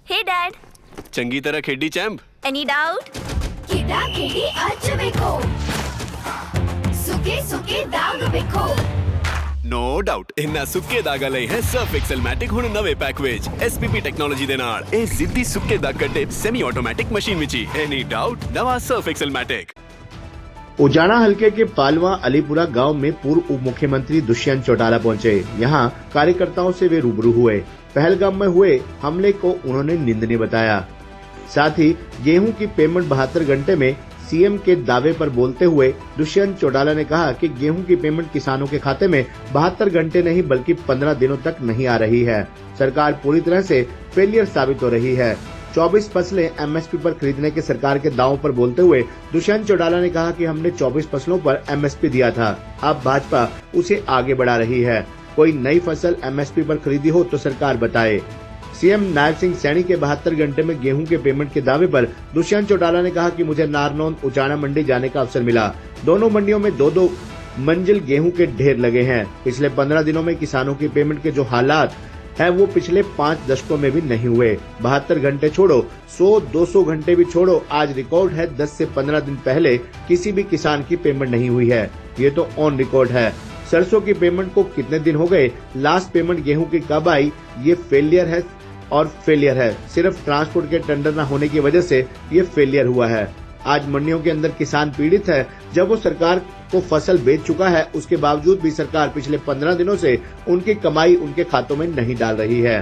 Hey Dad, चंगी तरह खेडी चैंप। any doubt? ಕಿಡ ಕಿಡಿ ಹಚ್ಚಬೇಕು ಸುಖಿ ಸುಖಿ ದಾಗ ಬೇಕು नो डाउट इन्ना सुक्के दागा लई है सर्फ एक्सेल मैटिक हुण नवे पैक विच एसपीपी टेक्नोलॉजी दे नाल ए जिद्दी सुक्के दाग कड्डे सेमी ऑटोमैटिक मशीन विच ही एनी डाउट नवा सर्फ एक्सेल मैटिक। उजाना हलके के पालवा अलीपुरा गांव में पूर्व उप मुख्यमंत्री दुष्यंत चौटाला पहुंचे। यहां कार्यकर्ताओं से वे रूबरू हुए। पहलगाम में हुए हमले को उन्होंने निंदनीय बताया। साथ ही गेहूं की पेमेंट 72 घंटे में सीएम के दावे पर बोलते हुए दुष्यंत चौटाला ने कहा कि गेहूं की पेमेंट किसानों के खाते में 72 घंटे नहीं बल्कि 15 दिनों तक नहीं आ रही है। सरकार पूरी तरह से फेलियर साबित हो रही है। 24 फसलें एमएसपी पर खरीदने के सरकार के दावों पर बोलते हुए दुष्यंत चौटाला ने कहा कि हमने 24 फसलों पर एमएसपी दिया था, अब भाजपा उसे आगे बढ़ा रही है। कोई नई फसल एमएसपी पर खरीदी हो तो सरकार बताए। सीएम नायब सिंह सैनी के 72 घंटे में गेहूं के पेमेंट के दावे पर दुष्यंत चौटाला ने कहा कि मुझे नारनौंद उचाना मंडी जाने का अवसर मिला। दोनों मंडियों में 2-2 मंजिल गेहूं के ढेर लगे हैं। पिछले 15 दिनों में किसानों की पेमेंट के जो हालात है वो पिछले 5 दशकों में भी नहीं हुए। 72 घंटे छोड़ो, 100-200 घंटे भी छोड़ो, आज रिकॉर्ड है 10 से 15 दिन पहले किसी भी किसान की पेमेंट नहीं हुई है। ये तो ऑन रिकॉर्ड है। सरसों की पेमेंट को कितने दिन हो गए, लास्ट पेमेंट गेहूं की कब आई, ये फेलियर है और फेलियर है। सिर्फ ट्रांसपोर्ट के टेंडर न होने की वजह से ये फेलियर हुआ है। आज मंडियों के अंदर किसान पीड़ित है। जब वो सरकार को फसल बेच चुका है उसके बावजूद भी सरकार पिछले 15 दिनों से उनकी कमाई उनके खातों में नहीं डाल रही है।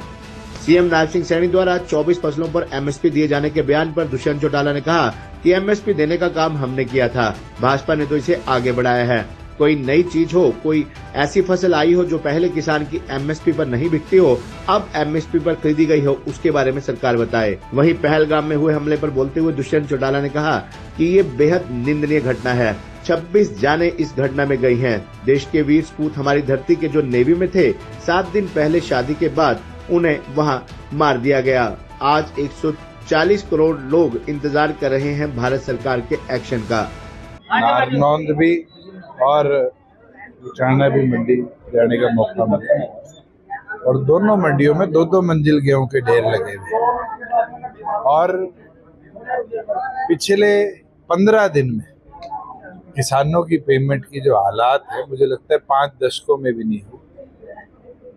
सीएम नायब सिंह सैनी द्वारा 24 फसलों पर एमएसपी दिए जाने के बयान पर दुष्यंत चौटाला ने कहा कि एमएसपी देने का काम हमने किया था, भाजपा ने तो इसे आगे बढ़ाया है। कोई नई चीज हो, कोई ऐसी फसल आई हो जो पहले किसान की एमएसपी पर नहीं बिकती हो, अब एमएसपी पर खरीदी गई हो, उसके बारे में सरकार बताए। वहीं पहलगाम में हुए हमले पर बोलते हुए दुष्यंत चौटाला ने कहा कि ये बेहद निंदनीय घटना है। 26 जाने इस घटना में गई हैं। देश के वीर सपूत हमारी धरती के जो नेवी में थे, 7 दिन पहले शादी के बाद उन्हें वहां मार दिया गया। आज 140 करोड़ लोग इंतजार कर रहे हैं भारत सरकार के एक्शन का। नारनौंद भी और उचाना भी मंडी जाने का मौका मिला और दोनों मंडियों में 2-2 मंजिल गेहूं के ढेर लगे हुए और पिछले 15 दिन में किसानों की पेमेंट की जो हालात है मुझे लगता है 5 दशकों में भी नहीं हुई।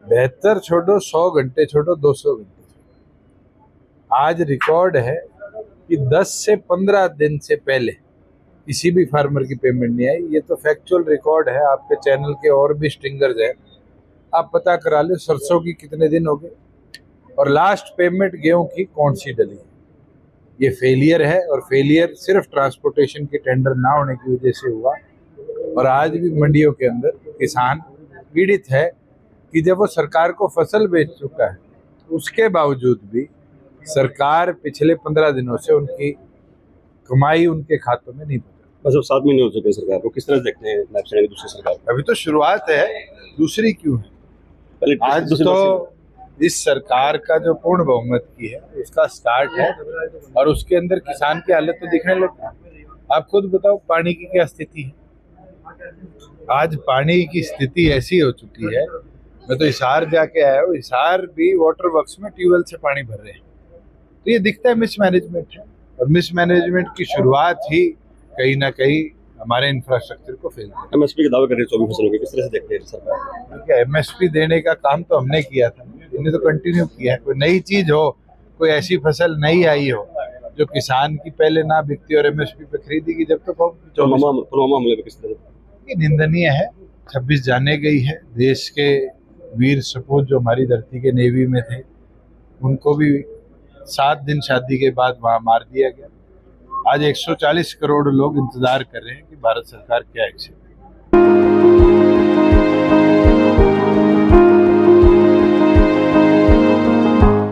72 छोड़ो, 100 घंटे छोड़ो, 200 घंटे। आज रिकॉर्ड है कि 10 से 15 दिन से पहले किसी भी फार्मर की पेमेंट नहीं आई। ये तो फैक्चुअल रिकॉर्ड है। आपके चैनल के और भी स्टिंगर्स हैं, आप पता करा लो सरसों की कितने दिन हो गए और लास्ट पेमेंट गेहूं की कौन सी डली है। ये फेलियर है और फेलियर सिर्फ ट्रांसपोर्टेशन के टेंडर ना होने की वजह से हुआ। और आज भी मंडियों के अंदर किसान पीड़ित है कि जब वो सरकार को फसल बेच चुका है उसके बावजूद भी सरकार पिछले 15 दिनों से उनकी कमाई उनके खातों में नहीं। बस अब 7 महीने हो चुके हैं सरकार को, किस तरह से देखते हैं नायब सैनी की दूसरी सरकार? अभी तो शुरुआत है, दूसरी क्यों है? आज तो इस सरकार का जो पूर्ण बहुमत की है उसका स्टार्ट है और उसके अंदर किसान की हालत तो दिखने लगी। आप खुद बताओ पानी की क्या स्थिति है। आज पानी की स्थिति ऐसी हो चुकी है, मैं तो हिसार जाके आया हूँ, हिसार भी वाटर वर्क्स में ट्यूबवेल से पानी भर रहे हैं। तो ये दिखता है मिसमैनेजमेंट है और मिसमैनेजमेंट की शुरुआत ही कहीं ना कहीं हमारे इंफ्रास्ट्रक्चर को फेल कर। एमएसपी के दावे कर रहे हैं 24 फसलों के, किस तरह से देखते हैं सरकार? एमएसपी देने का काम तो हमने किया था, इन्हें तो कंटिन्यू किया है। कोई नई चीज हो, कोई ऐसी फसल नई आई हो जो किसान की पहले ना बिकती और एमएसपी पे खरीदी की, जब तक पुलवामा हमले पे किस तरह से? ये निंदनीय है। 26 जाने गई है। देश के वीर सपूत जो हमारी धरती के नेवी में थे उनको भी 7 दिन शादी के बाद वहां मार दिया गया। आज 140 करोड़ लोग इंतजार कर रहे हैं कि भारत सरकार क्या एक्शन